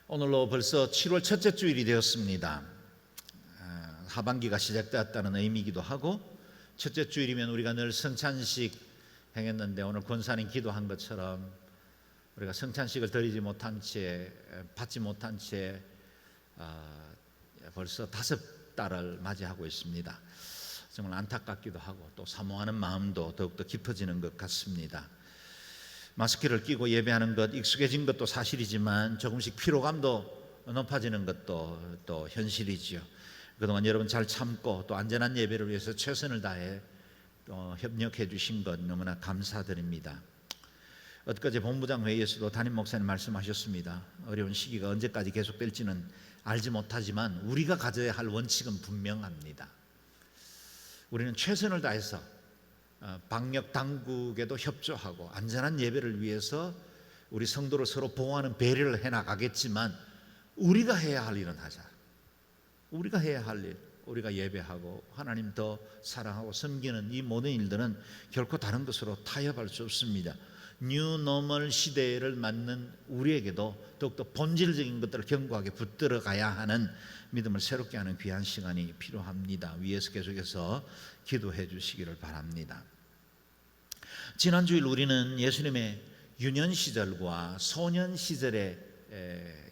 오늘로 벌써 7월 첫째 주일이 되었습니다. 하반기가 시작되었다는 의미이기도 하고, 첫째 주일이면 우리가 늘 성찬식 행했는데 오늘 권사님 기도한 것처럼 우리가 성찬식을 드리지 못한 채, 받지 못한 채 벌써 5달을 맞이하고 있습니다. 정말 안타깝기도 하고 또 사모하는 마음도 더욱더 깊어지는 것 같습니다. 마스크를 끼고 예배하는 것 익숙해진 것도 사실이지만 조금씩 피로감도 높아지는 것도 또 현실이지요. 그동안 여러분 잘 참고 또 안전한 예배를 위해서 최선을 다해 또 협력해 주신 것 너무나 감사드립니다. 엊그제 본부장 회의에서도 담임 목사님 말씀하셨습니다. 어려운 시기가 언제까지 계속될지는 알지 못하지만 우리가 가져야 할 원칙은 분명합니다. 우리는 최선을 다해서 방역 당국에도 협조하고 안전한 예배를 위해서 우리 성도를 서로 보호하는 배려를 해나가겠지만 우리가 해야 할 일은 하자. 우리가 해야 할 일, 우리가 예배하고 하나님 더 사랑하고 섬기는 이 모든 일들은 결코 다른 것으로 타협할 수 없습니다. 뉴노멀 시대를 맞는 우리에게도 더욱더 본질적인 것들을 견고하게 붙들어 가야 하는 믿음을 새롭게 하는 귀한 시간이 필요합니다. 위에서 계속해서 기도해 주시기를 바랍니다. 지난 주일 우리는 예수님의 유년 시절과 소년 시절에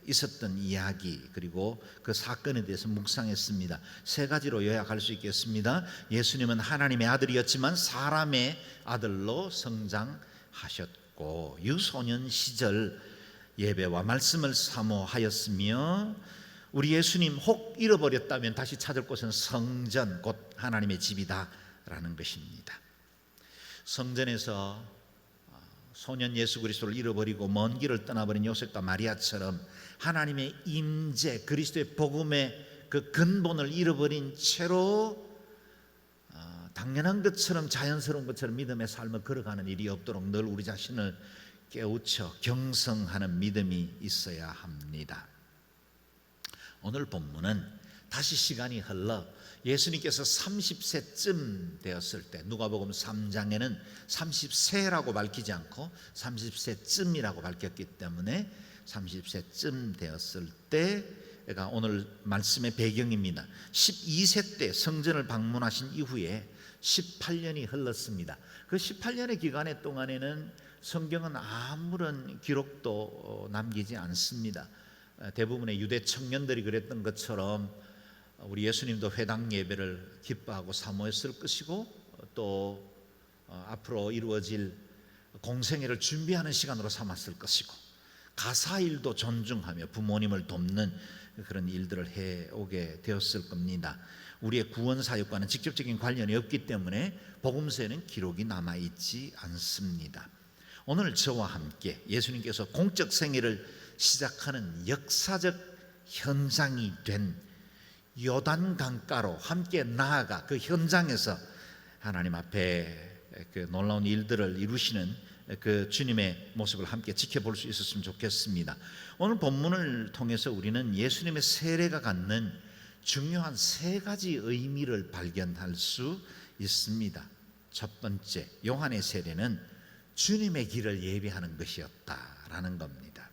있었던 이야기 그리고 그 사건에 대해서 묵상했습니다. 3가지로 요약할 수 있겠습니다. 예수님은 하나님의 아들이었지만 사람의 아들로 성장하셨고 유소년 시절 예배와 말씀을 사모하였으며 우리 예수님 혹 잃어버렸다면 다시 찾을 곳은 성전 곧 하나님의 집이다라는 것입니다. 성전에서 소년 예수 그리스도를 잃어버리고 먼 길을 떠나버린 요셉과 마리아처럼 하나님의 임재 그리스도의 복음의 그 근본을 잃어버린 채로 당연한 것처럼 자연스러운 것처럼 믿음의 삶을 걸어가는 일이 없도록 늘 우리 자신을 깨우쳐 경성하는 믿음이 있어야 합니다. 오늘 본문은 다시 시간이 흘러 예수님께서 30세쯤 되었을 때 누가복음 3장에는 30세라고 밝히지 않고 30세쯤이라고 밝혔기 때문에 30세쯤 되었을 때가 오늘 말씀의 배경입니다. 12세 때 성전을 방문하신 이후에 18년이 흘렀습니다. 그 18년의 기간의 동안에는 성경은 아무런 기록도 남기지 않습니다. 대부분의 유대 청년들이 그랬던 것처럼 우리 예수님도 회당 예배를 기뻐하고 사모했을 것이고 또 앞으로 이루어질 공생애를 준비하는 시간으로 삼았을 것이고 가사일도 존중하며 부모님을 돕는 그런 일들을 해오게 되었을 겁니다. 우리의 구원 사역과는 직접적인 관련이 없기 때문에 복음서에는 기록이 남아있지 않습니다. 오늘 저와 함께 예수님께서 공적 생애를 시작하는 역사적 현장이 된 요단 강가로 함께 나아가 그 현장에서 하나님 앞에 그 놀라운 일들을 이루시는 그 주님의 모습을 함께 지켜볼 수 있었으면 좋겠습니다. 오늘 본문을 통해서 우리는 예수님의 세례가 갖는 중요한 3가지 의미를 발견할 수 있습니다. 첫 번째, 요한의 세례는 주님의 길을 예비하는 것이었다라는 겁니다.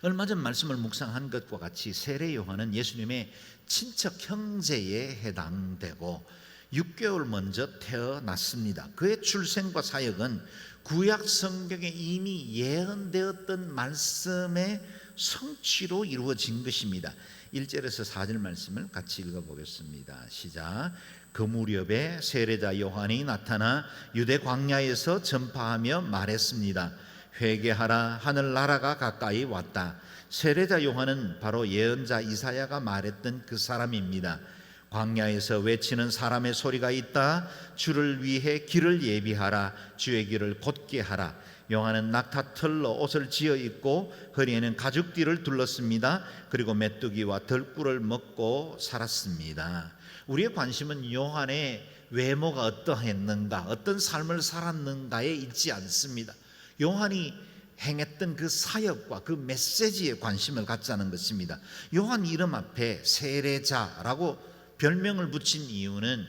얼마 전 말씀을 묵상한 것과 같이 세례 요한은 예수님의 친척 형제에 해당되고 6개월 먼저 태어났습니다. 그의 출생과 사역은 구약 성경에 이미 예언되었던 말씀의 성취로 이루어진 것입니다. 1절에서 4절 말씀을 같이 읽어보겠습니다. 시작. 그 무렵에 세례자 요한이 나타나 유대 광야에서 전파하며 말했습니다. 회개하라, 하늘나라가 가까이 왔다. 세례자 요한은 바로 예언자 이사야가 말했던 그 사람입니다. 광야에서 외치는 사람의 소리가 있다. 주를 위해 길을 예비하라. 주의 길을 곧게 하라. 요한은 낙타털로 옷을 지어 입고 허리에는 가죽띠를 둘렀습니다. 그리고 메뚜기와 들꿀을 먹고 살았습니다. 우리의 관심은 요한의 외모가 어떠했는가, 어떤 삶을 살았는가에 있지 않습니다. 요한이 행했던 그 사역과 그 메시지에 관심을 갖자는 것입니다. 요한 이름 앞에 세례자라고 별명을 붙인 이유는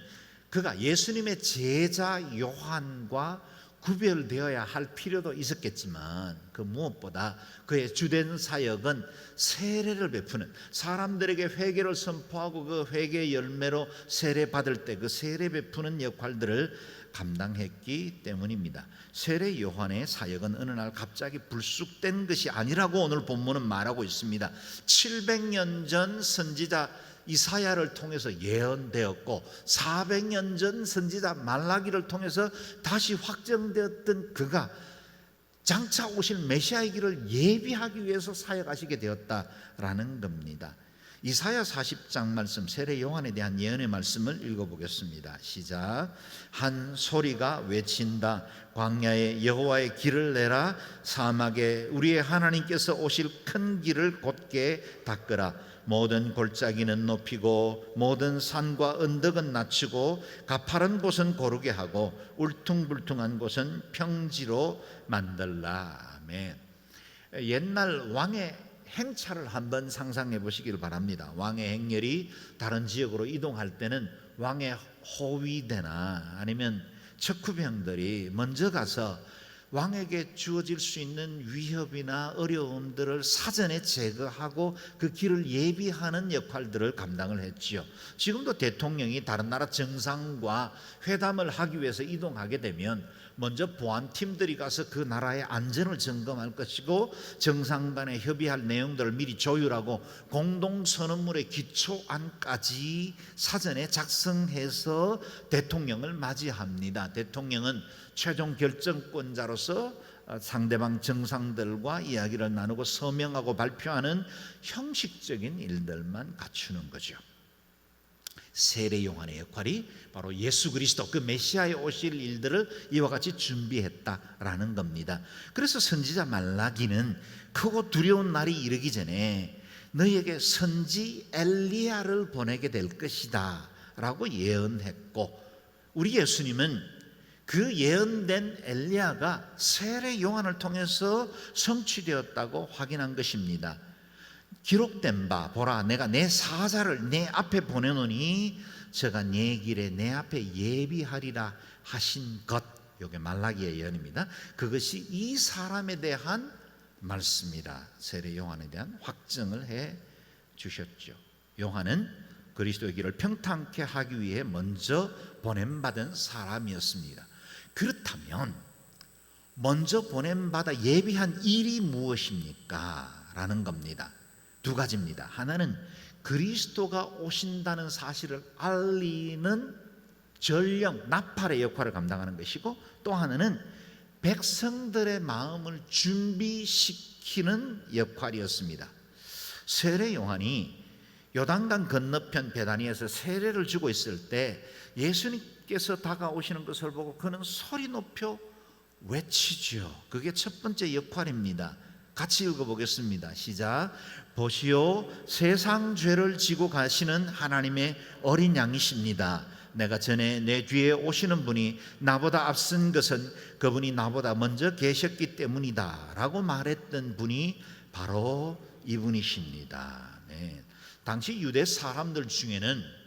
그가 예수님의 제자 요한과 구별되어야 할 필요도 있었겠지만 그 무엇보다 그의 주된 사역은 세례를 베푸는, 사람들에게 회개를 선포하고 그 회개의 열매로 세례 받을 때 그 세례 베푸는 역할들을 감당했기 때문입니다. 세례 요한의 사역은 어느 날 갑자기 불쑥된 것이 아니라고 오늘 본문은 말하고 있습니다. 700년 전 선지자 이사야를 통해서 예언되었고 400년 전 선지자 말라기를 통해서 다시 확정되었던 그가 장차 오실 메시아의 길을 예비하기 위해서 사역하시게 되었다라는 겁니다. 이사야 40장 말씀, 세례 요한에 대한 예언의 말씀을 읽어보겠습니다. 시작. 한 소리가 외친다. 광야에 여호와의 길을 내라. 사막에 우리의 하나님께서 오실 큰 길을 곧게 닦으라. 모든 골짜기는 높이고 모든 산과 언덕은 낮추고 가파른 곳은 고르게 하고 울퉁불퉁한 곳은 평지로 만들라. 아멘. 옛날 왕의 행차를 한번 상상해 보시길 바랍니다. 왕의 행렬이 다른 지역으로 이동할 때는 왕의 호위대나 아니면 척후병들이 먼저 가서 왕에게 주어질 수 있는 위협이나 어려움들을 사전에 제거하고 그 길을 예비하는 역할들을 감당을 했지요. 지금도 대통령이 다른 나라 정상과 회담을 하기 위해서 이동하게 되면 먼저 보안팀들이 가서 그 나라의 안전을 점검할 것이고 정상 간에 협의할 내용들을 미리 조율하고 공동선언문의 기초안까지 사전에 작성해서 대통령을 맞이합니다. 대통령은 최종 결정권자로서 상대방 정상들과 이야기를 나누고 서명하고 발표하는 형식적인 일들만 갖추는 거죠. 세례 요한의 역할이 바로 예수 그리스도 그 메시아에 오실 일들을 이와 같이 준비했다라는 겁니다. 그래서 선지자 말라기는 크고 두려운 날이 이르기 전에 너희에게 선지 엘리야를 보내게 될 것이다 라고 예언했고, 우리 예수님은 그 예언된 엘리야가 세례 요한을 통해서 성취되었다고 확인한 것입니다. 기록된 바 보라, 내가 내 사자를 내 앞에 보내노니 저가 내 길에 내 앞에 예비하리라 하신 것, 이게 말라기의 예언입니다. 그것이 이 사람에 대한 말씀이라 세례 요한에 대한 확증을 해 주셨죠. 요한은 그리스도의 길을 평탄케 하기 위해 먼저 보냄받은 사람이었습니다. 그렇다면 먼저 보냄받아 예비한 일이 무엇입니까? 라는 겁니다. 두 가지입니다. 하나는 그리스도가 오신다는 사실을 알리는 전령, 나팔의 역할을 감당하는 것이고, 또 하나는 백성들의 마음을 준비시키는 역할이었습니다. 세례 요한이 요단강 건너편 베다니에서 세례를 주고 있을 때 예수님께서 다가오시는 것을 보고 그는 소리 높여 외치죠. 그게 첫 번째 역할입니다. 같이 읽어보겠습니다. 시작. 보시오, 세상 죄를 지고 가시는 하나님의 어린 양이십니다. 내가 전에 내 뒤에 오시는 분이 나보다 앞선 것은 그분이 나보다 먼저 계셨기 때문이다 라고 말했던 분이 바로 이분이십니다. 네. 당시 유대 사람들 중에는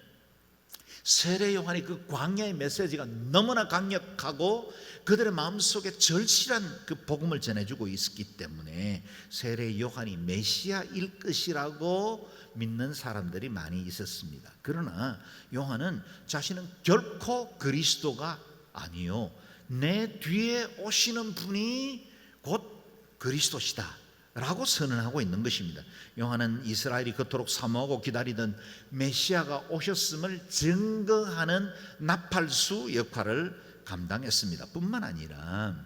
세례 요한의 그 광야의 메시지가 너무나 강력하고 그들의 마음속에 절실한 그 복음을 전해주고 있었기 때문에 세례 요한이 메시아일 것이라고 믿는 사람들이 많이 있었습니다. 그러나 요한은 자신은 결코 그리스도가 아니요, 내 뒤에 오시는 분이 곧 그리스도시다 라고 선언하고 있는 것입니다. 요한은 이스라엘이 그토록 사모하고 기다리던 메시아가 오셨음을 증거하는 나팔수 역할을 감당했습니다. 뿐만 아니라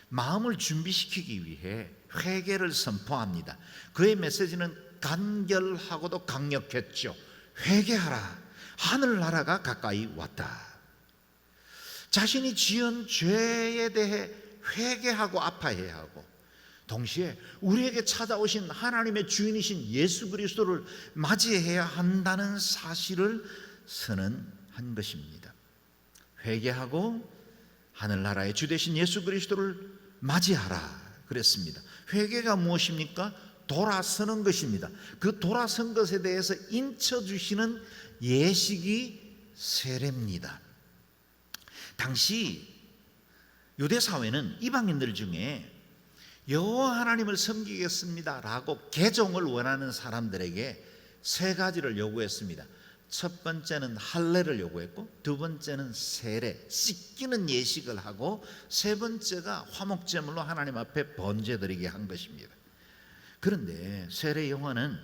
마음을 준비시키기 위해 회개를 선포합니다. 그의 메시지는 간결하고도 강력했죠. 회개하라, 하늘나라가 가까이 왔다. 자신이 지은 죄에 대해 회개하고 아파해야 하고, 동시에 우리에게 찾아오신 하나님의 주인이신 예수 그리스도를 맞이해야 한다는 사실을 선언한 것입니다. 회개하고 하늘나라의 주 되신 예수 그리스도를 맞이하라 그랬습니다. 회개가 무엇입니까? 돌아서는 것입니다. 그 돌아선 것에 대해서 인쳐주시는 예식이 세례입니다. 당시 유대 사회는 이방인들 중에 여호와 하나님을 섬기겠습니다라고 개종을 원하는 사람들에게 세 가지를 요구했습니다. 첫 번째는 할례를 요구했고, 두 번째는 세례, 씻기는 예식을 하고, 세 번째가 화목제물로 하나님 앞에 번제드리게 한 것입니다. 그런데 세례 요한은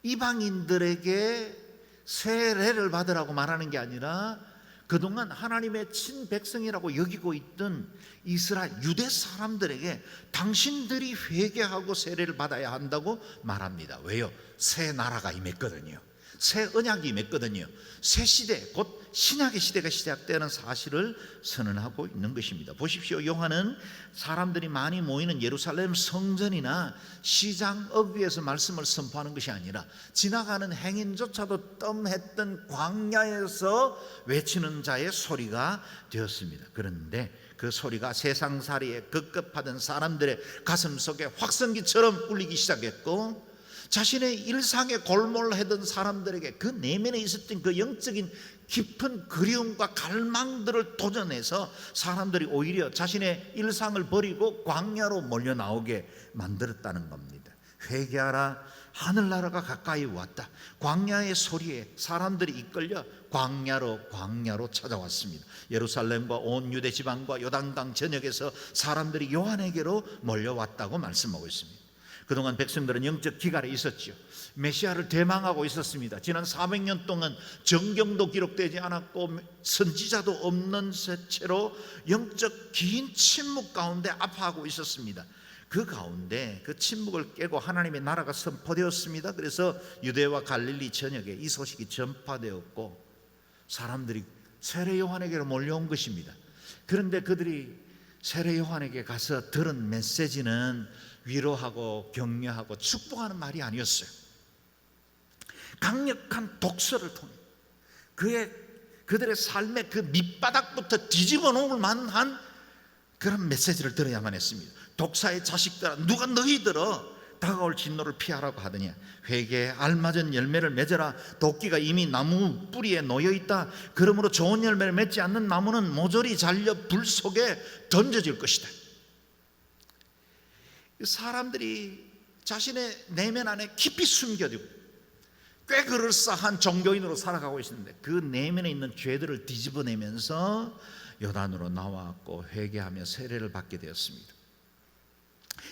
이방인들에게 세례를 받으라고 말하는 게 아니라 그동안 하나님의 친백성이라고 여기고 있던 이스라엘 유대 사람들에게 당신들이 회개하고 세례를 받아야 한다고 말합니다. 왜요? 새 나라가 임했거든요. 새 언약이 임했거든요. 새 시대, 곧 신약의 시대가 시작되는 사실을 선언하고 있는 것입니다. 보십시오. 요한은 사람들이 많이 모이는 예루살렘 성전이나 시장 어귀에서 말씀을 선포하는 것이 아니라 지나가는 행인조차도 뜸했던 광야에서 외치는 자의 소리가 되었습니다. 그런데 그 소리가 세상살이에 급급하던 사람들의 가슴 속에 확성기처럼 울리기 시작했고, 자신의 일상에 골몰하던 사람들에게 그 내면에 있었던 그 영적인 깊은 그리움과 갈망들을 도전해서 사람들이 오히려 자신의 일상을 버리고 광야로 몰려 나오게 만들었다는 겁니다. 회개하라, 하늘나라가 가까이 왔다. 광야의 소리에 사람들이 이끌려 광야로 찾아왔습니다. 예루살렘과 온 유대 지방과 요단강 전역에서 사람들이 요한에게로 몰려왔다고 말씀하고 있습니다. 그동안 백성들은 영적 기갈에 있었죠. 메시아를 대망하고 있었습니다. 지난 400년 동안 정경도 기록되지 않았고 선지자도 없는 채로 영적 긴 침묵 가운데 아파하고 있었습니다. 그 가운데 그 침묵을 깨고 하나님의 나라가 선포되었습니다. 그래서 유대와 갈릴리 전역에 이 소식이 전파되었고 사람들이 세례 요한에게로 몰려온 것입니다. 그런데 그들이 세례 요한에게 가서 들은 메시지는 위로하고 격려하고 축복하는 말이 아니었어요. 강력한 독서를 통해 그들의 삶의 그 밑바닥부터 뒤집어 놓을 만한 그런 메시지를 들어야만 했습니다. 독사의 자식들아, 누가 너희들어 다가올 진노를 피하라고 하더냐. 회개에 알맞은 열매를 맺어라. 도끼가 이미 나무 뿌리에 놓여있다. 그러므로 좋은 열매를 맺지 않는 나무는 모조리 잘려 불 속에 던져질 것이다. 사람들이 자신의 내면 안에 깊이 숨겨두고 꽤 그럴싸한 종교인으로 살아가고 있는데 그 내면에 있는 죄들을 뒤집어내면서 요단으로 나왔고 회개하며 세례를 받게 되었습니다.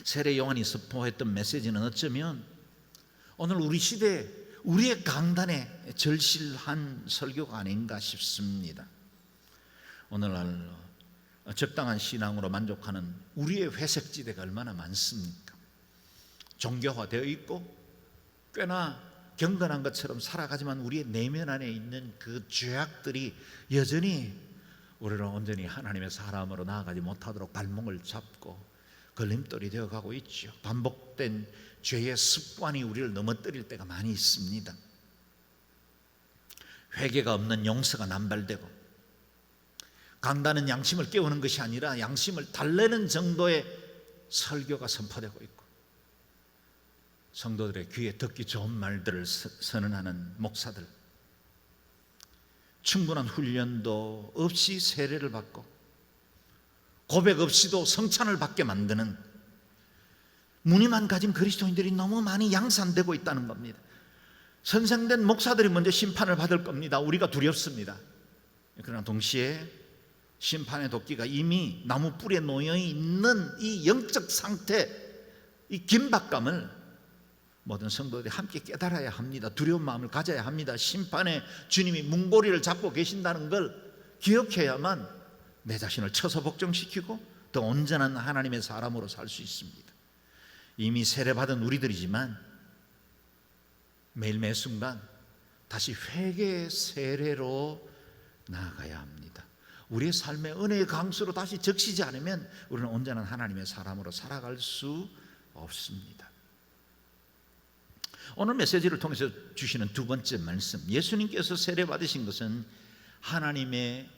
세례 요한이 선포했던 메시지는 어쩌면 오늘 우리 시대에 우리의 강단에 절실한 설교가 아닌가 싶습니다. 오늘날 적당한 신앙으로 만족하는 우리의 회색지대가 얼마나 많습니까? 종교화되어 있고 꽤나 경건한 것처럼 살아가지만 우리의 내면 안에 있는 그 죄악들이 여전히 우리를 온전히 하나님의 사람으로 나아가지 못하도록 발목을 잡고 걸림돌이 되어가고 있죠. 반복된 죄의 습관이 우리를 넘어뜨릴 때가 많이 있습니다. 회개가 없는 용서가 남발되고 강단은 양심을 깨우는 것이 아니라 양심을 달래는 정도의 설교가 선포되고 있고 성도들의 귀에 듣기 좋은 말들을 선언하는 목사들, 충분한 훈련도 없이 세례를 받고 고백 없이도 성찬을 받게 만드는 무늬만 가진 그리스도인들이 너무 많이 양산되고 있다는 겁니다. 선생된 목사들이 먼저 심판을 받을 겁니다. 우리가 두렵습니다. 그러나 동시에 심판의 도끼가 이미 나무 뿌리에 놓여 있는 이 영적 상태, 이 긴박감을 모든 성도들이 함께 깨달아야 합니다. 두려운 마음을 가져야 합니다. 심판의 주님이 문고리를 잡고 계신다는 걸 기억해야만 내 자신을 쳐서 복종시키고 더 온전한 하나님의 사람으로 살 수 있습니다. 이미 세례받은 우리들이지만 매일 매 순간 다시 회개의 세례로 나아가야 합니다. 우리의 삶의 은혜의 강수로 다시 적시지 않으면 우리는 온전한 하나님의 사람으로 살아갈 수 없습니다. 오늘 메시지를 통해서 주시는 두 번째 말씀, 예수님께서 세례 받으신 것은 하나님의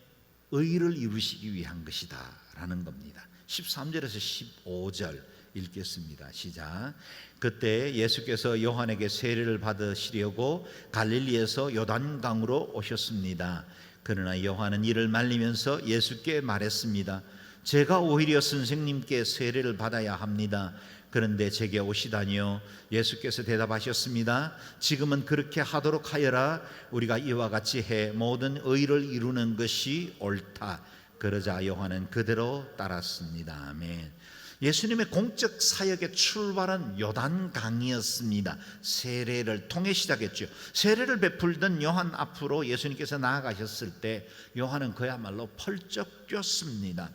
의를 이루시기 위한 것이다 라는 겁니다. 13절에서 15절 읽겠습니다. 시작. 그때 예수께서 요한에게 세례를 받으시려고 갈릴리에서 요단강으로 오셨습니다. 그러나 요한은 이를 말리면서 예수께 말했습니다. 제가 오히려 선생님께 세례를 받아야 합니다. 그런데 제게 오시다니요. 예수께서 대답하셨습니다. 지금은 그렇게 하도록 하여라. 우리가 이와 같이 해 모든 의를 이루는 것이 옳다. 그러자 요한은 그대로 따랐습니다. 아멘. 예수님의 공적 사역의 출발은 요단강이었습니다. 세례를 통해 시작했죠. 세례를 베풀던 요한 앞으로 예수님께서 나아가셨을 때 요한은 그야말로 펄쩍 뛰었습니다.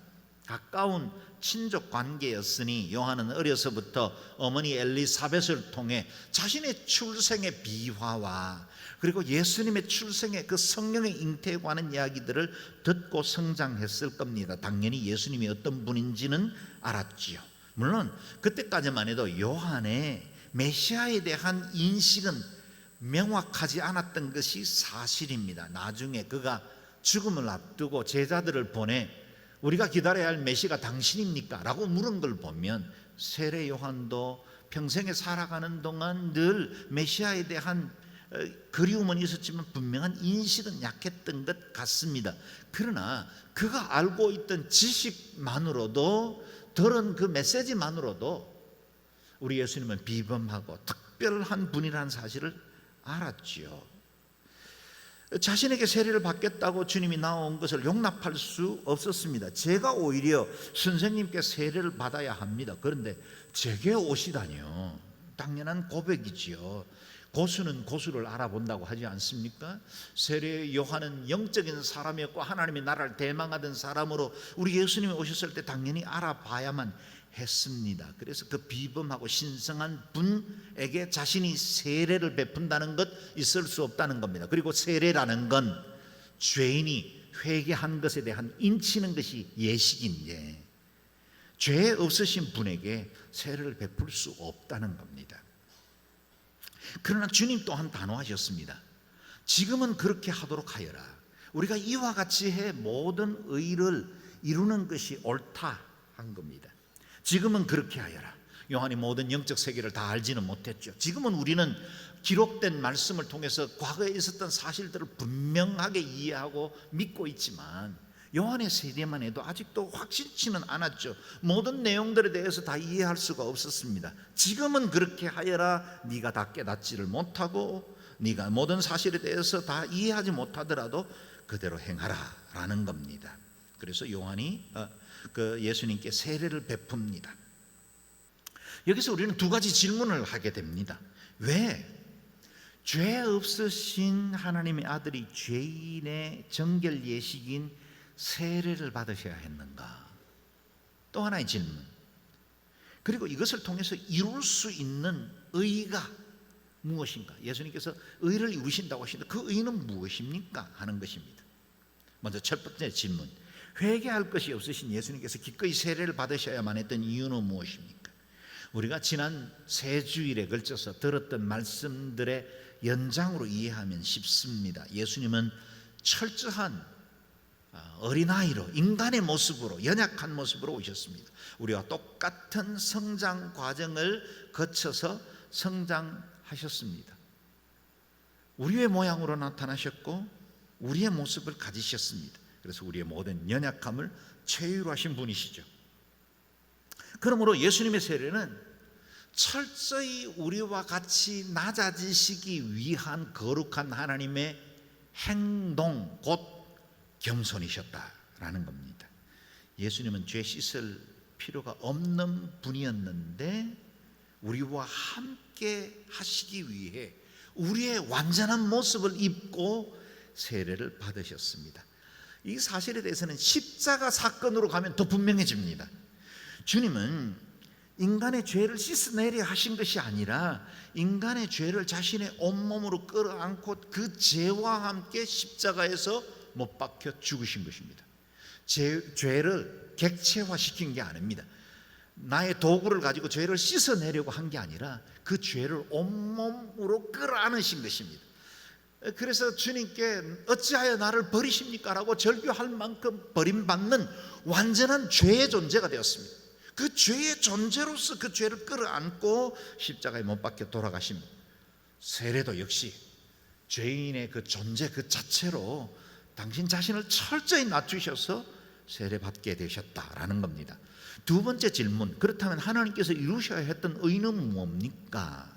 가까운 친족 관계였으니 요한은 어려서부터 어머니 엘리사벳을 통해 자신의 출생의 비화와 그리고 예수님의 출생의 그 성령의 잉태에 관한 이야기들을 듣고 성장했을 겁니다. 당연히 예수님이 어떤 분인지는 알았지요. 물론 그때까지만 해도 요한의 메시아에 대한 인식은 명확하지 않았던 것이 사실입니다. 나중에 그가 죽음을 앞두고 제자들을 보내 우리가 기다려야 할 메시아가 당신입니까? 라고 물은 걸 보면 세례 요한도 평생에 살아가는 동안 늘 메시아에 대한 그리움은 있었지만 분명한 인식은 약했던 것 같습니다. 그러나 그가 알고 있던 지식만으로도 들은 그 메시지만으로도 우리 예수님은 비범하고 특별한 분이라는 사실을 알았지요. 자신에게 세례를 받겠다고 주님이 나온 것을 용납할 수 없었습니다. 제가 오히려 선생님께 세례를 받아야 합니다. 그런데 제게 오시다니요. 당연한 고백이지요. 고수는 고수를 알아본다고 하지 않습니까? 세례 요한은 영적인 사람이었고 하나님의 나라를 대망하던 사람으로 우리 예수님이 오셨을 때 당연히 알아봐야만 했습니다. 그래서 그 비범하고 신성한 분에게 자신이 세례를 베푼다는 것 있을 수 없다는 겁니다. 그리고 세례라는 건 죄인이 회개한 것에 대한 인치는 것이 예식인데 죄 없으신 분에게 세례를 베풀 수 없다는 겁니다. 그러나 주님 또한 단호하셨습니다. 지금은 그렇게 하도록 하여라. 우리가 이와 같이 해 모든 의를 이루는 것이 옳다 한 겁니다. 지금은 그렇게 하여라. 요한이 모든 영적 세계를 다 알지는 못했죠. 지금은 우리는 기록된 말씀을 통해서 과거에 있었던 사실들을 분명하게 이해하고 믿고 있지만 요한의 세대만 해도 아직도 확실치는 않았죠. 모든 내용들에 대해서 다 이해할 수가 없었습니다. 지금은 그렇게 하여라. 네가 다 깨닫지를 못하고 네가 모든 사실에 대해서 다 이해하지 못하더라도 그대로 행하라 라는 겁니다. 그래서 요한이 예수님께 세례를 베풉니다. 여기서 우리는 두 가지 질문을 하게 됩니다. 왜 죄 없으신 하나님의 아들이 죄인의 정결 예식인 세례를 받으셔야 했는가? 또 하나의 질문. 그리고 이것을 통해서 이룰 수 있는 의가 무엇인가? 예수님께서 의를 이루신다고 하시는데 그 의는 무엇입니까? 하는 것입니다. 먼저 첫 번째 질문. 회개할 것이 없으신 예수님께서 기꺼이 세례를 받으셔야만 했던 이유는 무엇입니까? 우리가 지난 세 주일에 걸쳐서 들었던 말씀들의 연장으로 이해하면 쉽습니다. 예수님은 철저한 어린아이로 인간의 모습으로 연약한 모습으로 오셨습니다. 우리와 똑같은 성장 과정을 거쳐서 성장하셨습니다. 우리의 모양으로 나타나셨고 우리의 모습을 가지셨습니다. 그래서 우리의 모든 연약함을 최유하신 분이시죠. 그러므로 예수님의 세례는 철저히 우리와 같이 낮아지시기 위한 거룩한 하나님의 행동 곧 겸손이셨다라는 겁니다. 예수님은 죄 씻을 필요가 없는 분이었는데 우리와 함께 하시기 위해 우리의 완전한 모습을 입고 세례를 받으셨습니다. 이 사실에 대해서는 십자가 사건으로 가면 더 분명해집니다. 주님은 인간의 죄를 씻어내려 하신 것이 아니라 인간의 죄를 자신의 온몸으로 끌어안고 그 죄와 함께 십자가에서 못 박혀 죽으신 것입니다. 죄를 객체화시킨 게 아닙니다. 나의 도구를 가지고 죄를 씻어내려고 한 게 아니라 그 죄를 온몸으로 끌어안으신 것입니다. 그래서 주님께 어찌하여 나를 버리십니까? 라고 절규할 만큼 버림받는 완전한 죄의 존재가 되었습니다. 그 죄의 존재로서 그 죄를 끌어안고 십자가에 못 박혀 돌아가십니다. 세례도 역시 죄인의 그 존재 그 자체로 당신 자신을 철저히 낮추셔서 세례받게 되셨다라는 겁니다. 두 번째 질문, 그렇다면 하나님께서 이루셔야 했던 의는 뭡니까?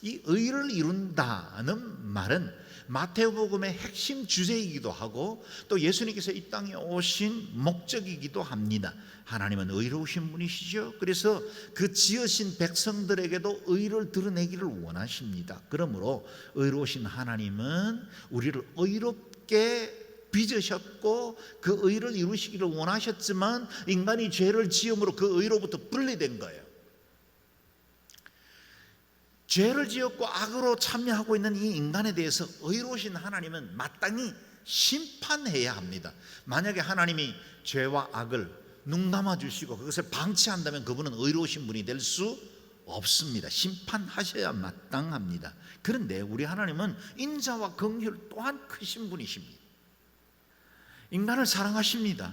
이 의를 이룬다는 말은 마태복음의 핵심 주제이기도 하고 또 예수님께서 이 땅에 오신 목적이기도 합니다. 하나님은 의로우신 분이시죠. 그래서 그 지으신 백성들에게도 의를 드러내기를 원하십니다. 그러므로 의로우신 하나님은 우리를 의롭게 빚으셨고 그 의를 이루시기를 원하셨지만 인간이 죄를 지음으로 그 의로부터 분리된 거예요. 죄를 지었고 악으로 참여하고 있는 이 인간에 대해서 의로우신 하나님은 마땅히 심판해야 합니다. 만약에 하나님이 죄와 악을 눈 감아주시고 그것을 방치한다면 그분은 의로우신 분이 될 수 없습니다. 심판하셔야 마땅합니다. 그런데 우리 하나님은 인자와 긍휼 또한 크신 분이십니다. 인간을 사랑하십니다.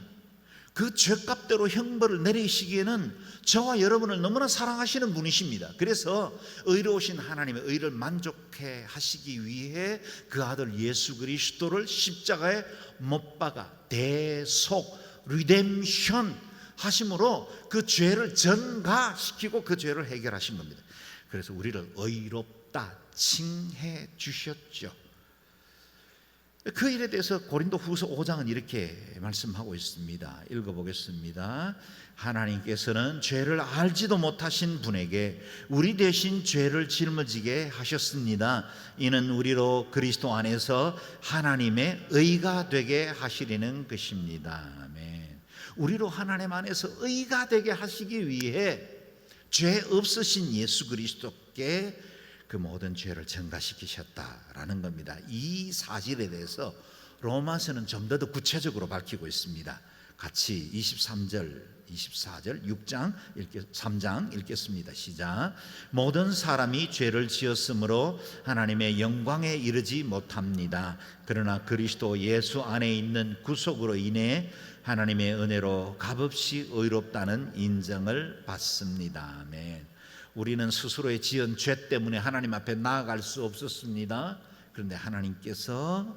그 죄값대로 형벌을 내리시기에는 저와 여러분을 너무나 사랑하시는 분이십니다. 그래서 의로우신 하나님의 의를 만족해 하시기 위해 그 아들 예수 그리스도를 십자가에 못 박아 대속 리뎀션 하심으로 그 죄를 전가시키고 그 죄를 해결하신 겁니다. 그래서 우리를 의롭다 칭해 주셨죠. 그 일에 대해서 고린도 후서 5장은 이렇게 말씀하고 있습니다. 읽어보겠습니다. 하나님께서는 죄를 알지도 못하신 분에게 우리 대신 죄를 짊어지게 하셨습니다. 이는 우리로 그리스도 안에서 하나님의 의가 되게 하시려는 것입니다. 아멘. 우리로 하나님 안에서 의가 되게 하시기 위해 죄 없으신 예수 그리스도께 그 모든 죄를 전가시키셨다라는 겁니다. 이 사실에 대해서 로마서는 좀 더 구체적으로 밝히고 있습니다. 같이 23절, 24절, 6장, 3장 읽겠습니다. 시작. 모든 사람이 죄를 지었으므로 하나님의 영광에 이르지 못합니다. 그러나 그리스도 예수 안에 있는 구속으로 인해 하나님의 은혜로 값없이 의롭다는 인정을 받습니다. 아멘. 우리는 스스로의 지은 죄 때문에 하나님 앞에 나아갈 수 없었습니다. 그런데 하나님께서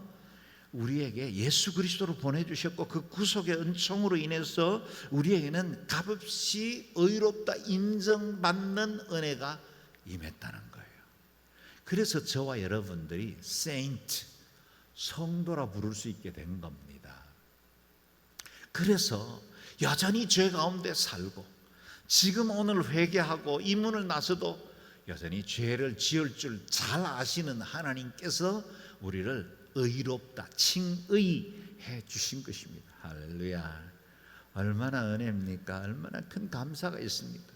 우리에게 예수 그리스도를 보내주셨고 그 구속의 은총으로 인해서 우리에게는 값없이 의롭다 인정받는 은혜가 임했다는 거예요. 그래서 저와 여러분들이 세인트, 성도라 부를 수 있게 된 겁니다. 그래서 여전히 죄 가운데 살고 지금 오늘 회개하고 이문을 나서도 여전히 죄를 지을 줄 잘 아시는 하나님께서 우리를 의롭다 칭의해 주신 것입니다. 할렐루야. 얼마나 은혜입니까? 얼마나 큰 감사가 있습니까?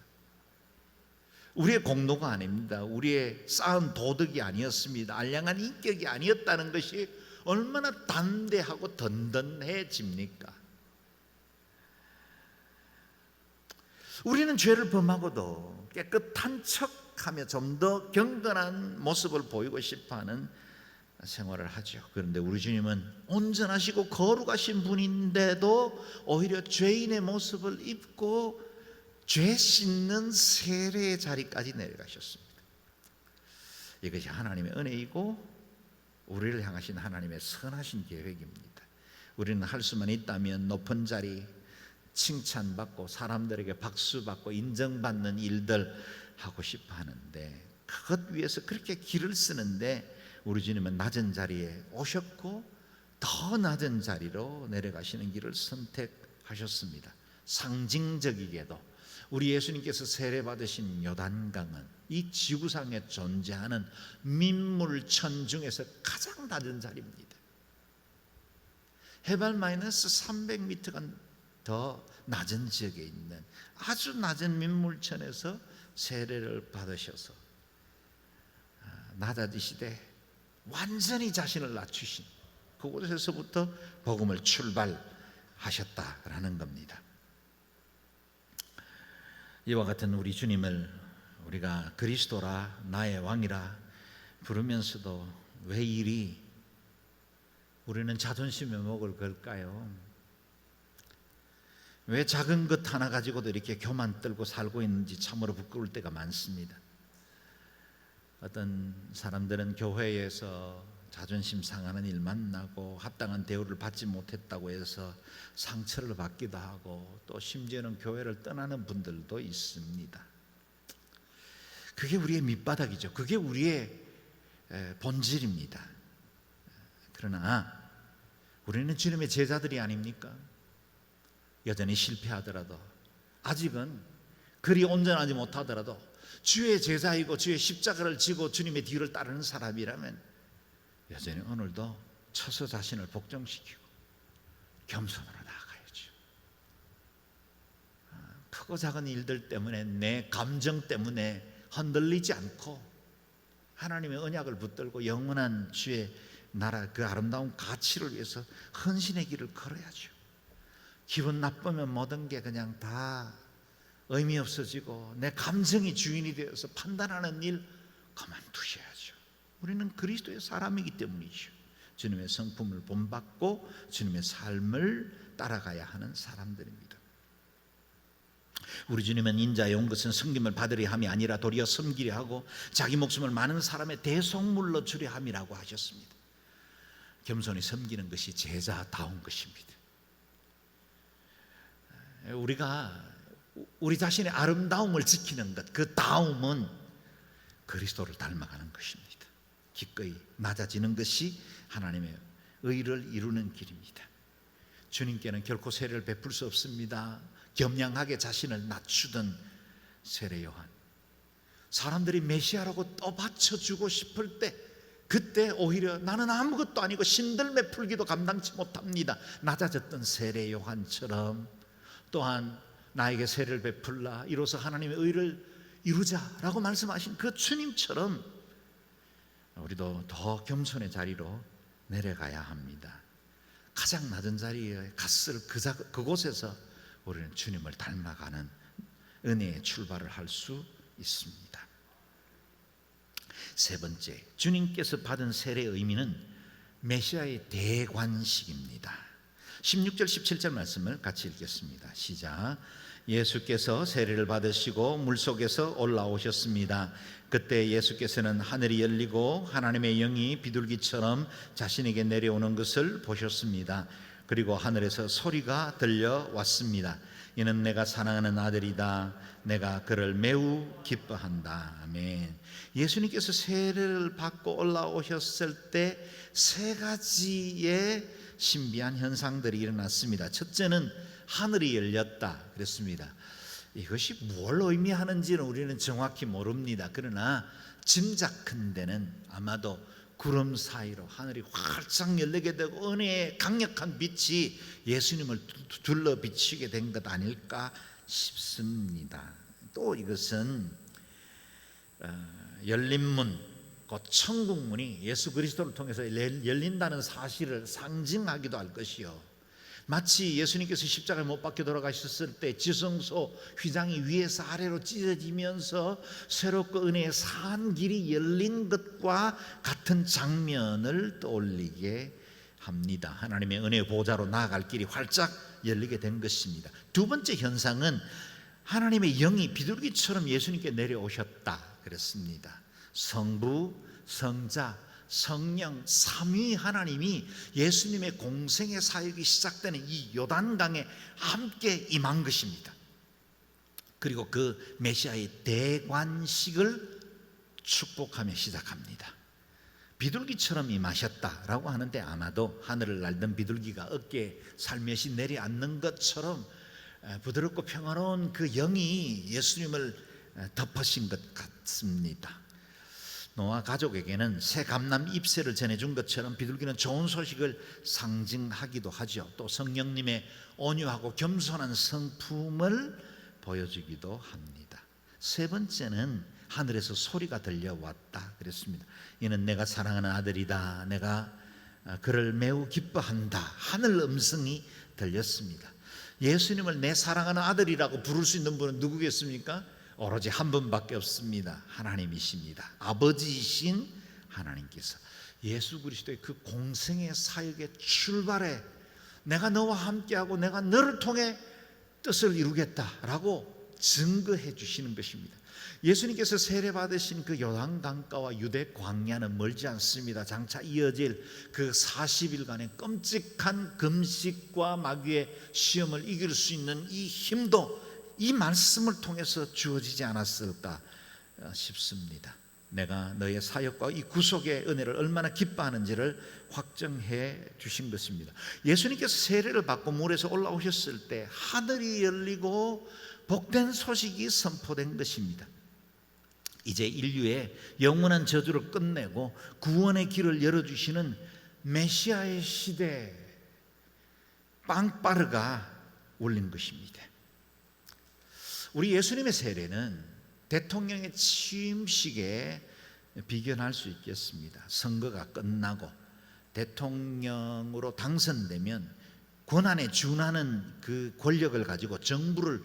우리의 공로가 아닙니다. 우리의 쌓은 도덕이 아니었습니다. 알량한 인격이 아니었다는 것이 얼마나 담대하고 든든해집니까? 우리는 죄를 범하고도 깨끗한 척하며 좀 더 경건한 모습을 보이고 싶어하는 생활을 하죠. 그런데 우리 주님은 온전하시고 거룩하신 분인데도 오히려 죄인의 모습을 입고 죄 씻는 세례의 자리까지 내려가셨습니다. 이것이 하나님의 은혜이고 우리를 향하신 하나님의 선하신 계획입니다. 우리는 할 수만 있다면 높은 자리, 칭찬받고 사람들에게 박수받고 인정받는 일들 하고 싶어 하는데 그것 위해서 그렇게 길을 쓰는데 우리 주님은 낮은 자리에 오셨고 더 낮은 자리로 내려가시는 길을 선택하셨습니다. 상징적이게도 우리 예수님께서 세례받으신 요단강은 이 지구상에 존재하는 민물천 중에서 가장 낮은 자리입니다. 해발 마이너스 300m가 더 낮은 지역에 있는 아주 낮은 민물천에서 세례를 받으셔서 낮아지시되 완전히 자신을 낮추신 그곳에서부터 복음을 출발하셨다라는 겁니다. 이와 같은 우리 주님을 우리가 그리스도라 나의 왕이라 부르면서도 왜 이리 우리는 자존심에 목을 걸까요? 왜 작은 것 하나 가지고도 이렇게 교만 떨고 살고 있는지 참으로 부끄러울 때가 많습니다. 어떤 사람들은 교회에서 자존심 상하는 일 만나고 합당한 대우를 받지 못했다고 해서 상처를 받기도 하고 또 심지어는 교회를 떠나는 분들도 있습니다. 그게 우리의 밑바닥이죠. 그게 우리의 본질입니다. 그러나 우리는 주님의 제자들이 아닙니까? 여전히 실패하더라도, 아직은 그리 온전하지 못하더라도 주의 제자이고 주의 십자가를 지고 주님의 뒤를 따르는 사람이라면 여전히 오늘도 처소 자신을 복종시키고 겸손으로 나아가야죠. 크고 작은 일들 때문에, 내 감정 때문에 흔들리지 않고 하나님의 언약을 붙들고 영원한 주의 나라, 그 아름다운 가치를 위해서 헌신의 길을 걸어야죠. 기분 나쁘면 모든 게 그냥 다 의미 없어지고 내 감정이 주인이 되어서 판단하는 일 그만두셔야죠. 우리는 그리스도의 사람이기 때문이죠. 주님의 성품을 본받고 주님의 삶을 따라가야 하는 사람들입니다. 우리 주님은 인자에 온 것은 섬김을 받으려 함이 아니라 도리어 섬기려 하고 자기 목숨을 많은 사람의 대속물로 주려 함이라고 하셨습니다. 겸손히 섬기는 것이 제자다운 것입니다. 우리가 우리 자신의 아름다움을 지키는 것, 그 다움은 그리스도를 닮아가는 것입니다. 기꺼이 낮아지는 것이 하나님의 의를 이루는 길입니다. 주님께는 결코 세례를 베풀 수 없습니다. 겸양하게 자신을 낮추던 세례 요한, 사람들이 메시아라고 떠받쳐주고 싶을 때, 그때 오히려 나는 아무것도 아니고 신들매 풀기도 감당치 못합니다, 낮아졌던 세례 요한처럼, 또한 나에게 세례를 베풀라 이로써 하나님의 의를 이루자라고 말씀하신 그 주님처럼 우리도 더 겸손의 자리로 내려가야 합니다. 가장 낮은 자리에 갔을 그곳에서 우리는 주님을 닮아가는 은혜의 출발을 할 수 있습니다. 세 번째, 주님께서 받은 세례의 의미는 메시아의 대관식입니다. 16절 17절 말씀을 같이 읽겠습니다. 시작. 예수께서 세례를 받으시고 물속에서 올라오셨습니다. 그때 예수께서는 하늘이 열리고 하나님의 영이 비둘기처럼 자신에게 내려오는 것을 보셨습니다. 그리고 하늘에서 소리가 들려왔습니다. 이는 내가 사랑하는 아들이다. 내가 그를 매우 기뻐한다. 아멘. 예수님께서 세례를 받고 올라오셨을 때 세 가지의 신비한 현상들이 일어났습니다. 첫째는 하늘이 열렸다 그랬습니다. 이것이 뭘 의미하는지는 우리는 정확히 모릅니다. 그러나 짐작컨대는 아마도 구름 사이로 하늘이 활짝 열리게 되고 은혜의 강력한 빛이 예수님을 둘러 비치게 된 것 아닐까 싶습니다. 또 이것은 열린 문, 곧 천국문이 예수 그리스도를 통해서 열린다는 사실을 상징하기도 할 것이요, 마치 예수님께서 십자가에 못 박혀 돌아가셨을 때 지성소 휘장이 위에서 아래로 찢어지면서 새롭고 은혜의 산 길이 열린 것과 같은 장면을 떠올리게 합니다. 하나님의 은혜의 보좌로 나아갈 길이 활짝 열리게 된 것입니다. 두 번째 현상은 하나님의 영이 비둘기처럼 예수님께 내려오셨다 그랬습니다. 성부, 성자, 성령 삼위 하나님이 예수님의 공생의 사역이 시작되는 이 요단강에 함께 임한 것입니다. 그리고 그 메시아의 대관식을 축복하며 시작합니다. 비둘기처럼 임하셨다라고 하는데 아마도 하늘을 날던 비둘기가 어깨에 살며시 내려앉는 것처럼 부드럽고 평화로운 그 영이 예수님을 덮으신 것 같습니다. 노아 가족에게는 새 감람 잎새를 전해준 것처럼 비둘기는 좋은 소식을 상징하기도 하죠. 또 성령님의 온유하고 겸손한 성품을 보여주기도 합니다. 세 번째는 하늘에서 소리가 들려왔다 그랬습니다. 이는 내가 사랑하는 아들이다. 내가 그를 매우 기뻐한다. 하늘 음성이 들렸습니다. 예수님을 내 사랑하는 아들이라고 부를 수 있는 분은 누구겠습니까? 오로지 한 분밖에 없습니다. 하나님이십니다. 아버지이신 하나님께서 예수 그리스도의 그 공생의 사역의 출발에 내가 너와 함께하고 내가 너를 통해 뜻을 이루겠다라고 증거해 주시는 것입니다. 예수님께서 세례 받으신 그 요단강가와 유대 광야는 멀지 않습니다. 장차 이어질 그 40일간의 끔찍한 금식과 마귀의 시험을 이길 수 있는 이 힘도 이 말씀을 통해서 주어지지 않았을까 싶습니다. 내가 너의 사역과 이 구속의 은혜를 얼마나 기뻐하는지를 확정해 주신 것입니다. 예수님께서 세례를 받고 물에서 올라오셨을 때 하늘이 열리고 복된 소식이 선포된 것입니다. 이제 인류의 영원한 저주를 끝내고 구원의 길을 열어주시는 메시아의 시대 빵빠르가 울린 것입니다. 우리 예수님의 세례는 대통령의 취임식에 비견할 수 있겠습니다. 선거가 끝나고 대통령으로 당선되면 권한에 준하는 그 권력을 가지고 정부를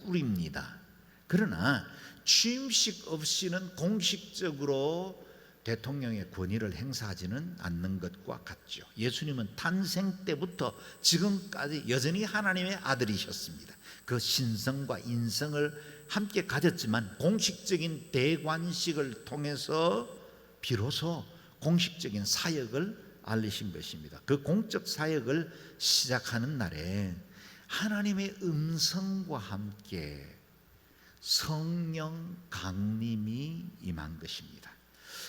꾸립니다. 그러나 취임식 없이는 공식적으로 대통령의 권위를 행사하지는 않는 것과 같죠. 예수님은 탄생 때부터 지금까지 여전히 하나님의 아들이셨습니다. 그 신성과 인성을 함께 가졌지만 공식적인 대관식을 통해서 비로소 공식적인 사역을 알리신 것입니다. 그 공적 사역을 시작하는 날에 하나님의 음성과 함께 성령 강림이 임한 것입니다.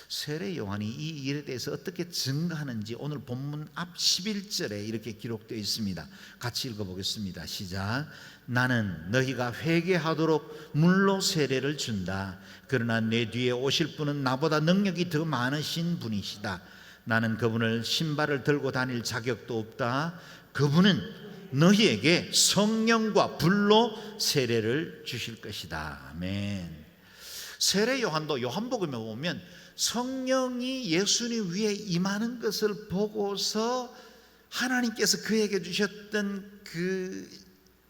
세례 요한이 이 일에 대해서 어떻게 증거하는지 오늘 본문 앞 11절에 이렇게 기록되어 있습니다. 같이 읽어보겠습니다. 시작. 나는 너희가 회개하도록 물로 세례를 준다. 그러나 내 뒤에 오실 분은 나보다 능력이 더 많으신 분이시다. 나는 그분을 신발을 들고 다닐 자격도 없다. 그분은 너희에게 성령과 불로 세례를 주실 것이다. 아멘. 세례 요한도 요한복음에 보면 성령이 예수님 위에 임하는 것을 보고서 하나님께서 그에게 주셨던 그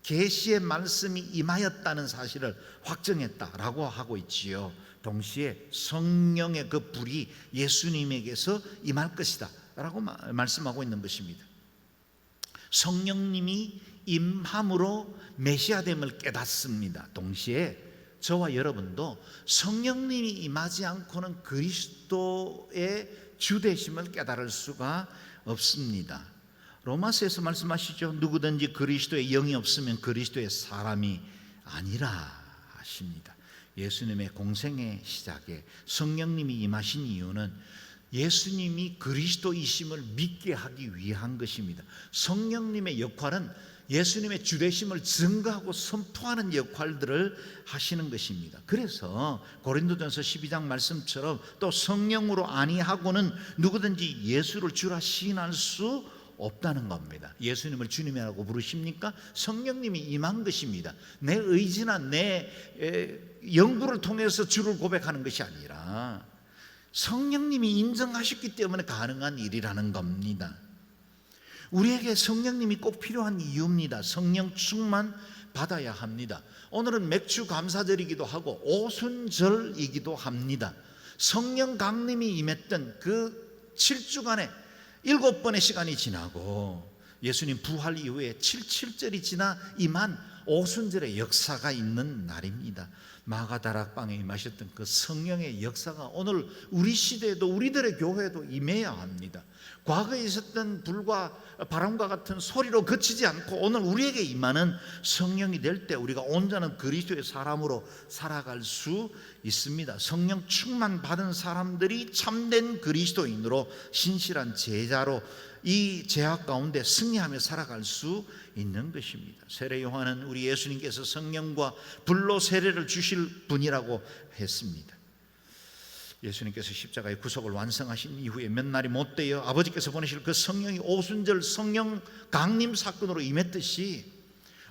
계시의 말씀이 임하였다는 사실을 확정했다라고 하고 있지요. 동시에 성령의 그 불이 예수님에게서 임할 것이다 라고 말씀하고 있는 것입니다. 성령님이 임함으로 메시아됨을 깨닫습니다. 동시에 저와 여러분도 성령님이 임하지 않고는 그리스도의 주되심을 깨달을 수가 없습니다. 로마서에서 말씀하시죠. 누구든지 그리스도의 영이 없으면 그리스도의 사람이 아니라 하십니다. 예수님의 공생의 시작에 성령님이 임하신 이유는 예수님이 그리스도이심을 믿게 하기 위한 것입니다. 성령님의 역할은 예수님의 주되심을 증거하고 선포하는 역할들을 하시는 것입니다. 그래서 고린도전서 12장 말씀처럼 또 성령으로 아니하고는 누구든지 예수를 주라 시인할 수 없다는 겁니다. 예수님을 주님이라고 부르십니까? 성령님이 임한 것입니다. 내 의지나 내 연구를 통해서 주를 고백하는 것이 아니라 성령님이 인정하셨기 때문에 가능한 일이라는 겁니다. 우리에게 성령님이 꼭 필요한 이유입니다. 성령 충만 받아야 합니다. 오늘은 맥주 감사절이기도 하고 오순절이기도 합니다. 성령 강림이 임했던 그 7주간의 7번의 시간이 지나고 예수님 부활 이후에 77절이 지나 임한 오순절의 역사가 있는 날입니다. 마가다락방에 임하셨던 그 성령의 역사가 오늘 우리 시대에도 우리들의 교회에도 임해야 합니다. 과거에 있었던 불과 바람과 같은 소리로 그치지 않고 오늘 우리에게 임하는 성령이 될 때 우리가 온전한 그리스도의 사람으로 살아갈 수 있습니다. 성령 충만 받은 사람들이 참된 그리스도인으로 신실한 제자로 이 제약 가운데 승리하며 살아갈 수 있는 것입니다. 세례 요한은 우리 예수님께서 성령과 불로 세례를 주실 분이라고 했습니다. 예수님께서 십자가의 구속을 완성하신 이후에 몇 날이 못 되어 아버지께서 보내실 그 성령이 오순절 성령 강림 사건으로 임했듯이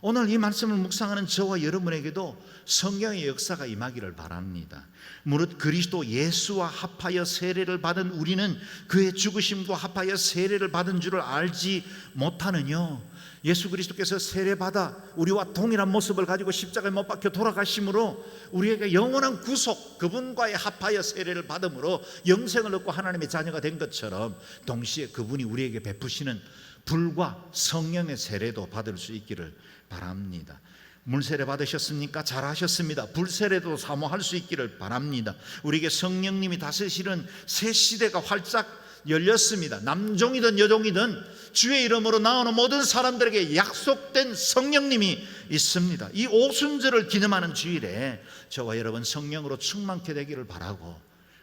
오늘 이 말씀을 묵상하는 저와 여러분에게도 성령의 역사가 임하기를 바랍니다. 무릇 그리스도 예수와 합하여 세례를 받은 우리는 그의 죽으심과 합하여 세례를 받은 줄을 알지 못하느뇨. 예수 그리스도께서 세례받아 우리와 동일한 모습을 가지고 십자가에 못 박혀 돌아가심으로 우리에게 영원한 구속, 그분과의 합하여 세례를 받음으로 영생을 얻고 하나님의 자녀가 된 것처럼 동시에 그분이 우리에게 베푸시는 불과 성령의 세례도 받을 수 있기를 바랍니다. 물세례 받으셨습니까? 잘하셨습니다. 불세례도 사모할 수 있기를 바랍니다. 우리에게 성령님이 다스리시는 새 시대가 활짝 열렸습니다. 남종이든 여종이든 주의 이름으로 나오는 모든 사람들에게 약속된 성령님이 있습니다. 이 오순절을 기념하는 주일에 저와 여러분 성령으로 충만케 되기를 바라고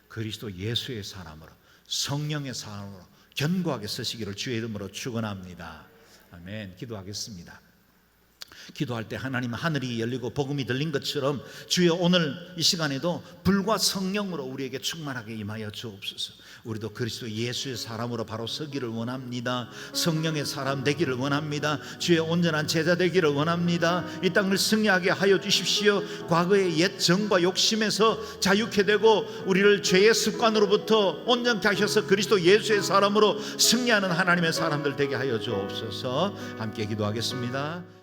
그리스도 예수의 사람으로 성령의 사람으로 견고하게 서시기를 주의 이름으로 축원합니다. 아멘. 기도하겠습니다. 기도할 때 하나님 하늘이 열리고 복음이 들린 것처럼 주여 오늘 이 시간에도 불과 성령으로 우리에게 충만하게 임하여 주옵소서. 우리도 그리스도 예수의 사람으로 바로 서기를 원합니다. 성령의 사람 되기를 원합니다. 주의 온전한 제자 되기를 원합니다. 이 땅을 승리하게 하여 주십시오. 과거의 옛 정과 욕심에서 자유케 되고 우리를 죄의 습관으로부터 온전케 하셔서 그리스도 예수의 사람으로 승리하는 하나님의 사람들 되게 하여 주옵소서. 함께 기도하겠습니다.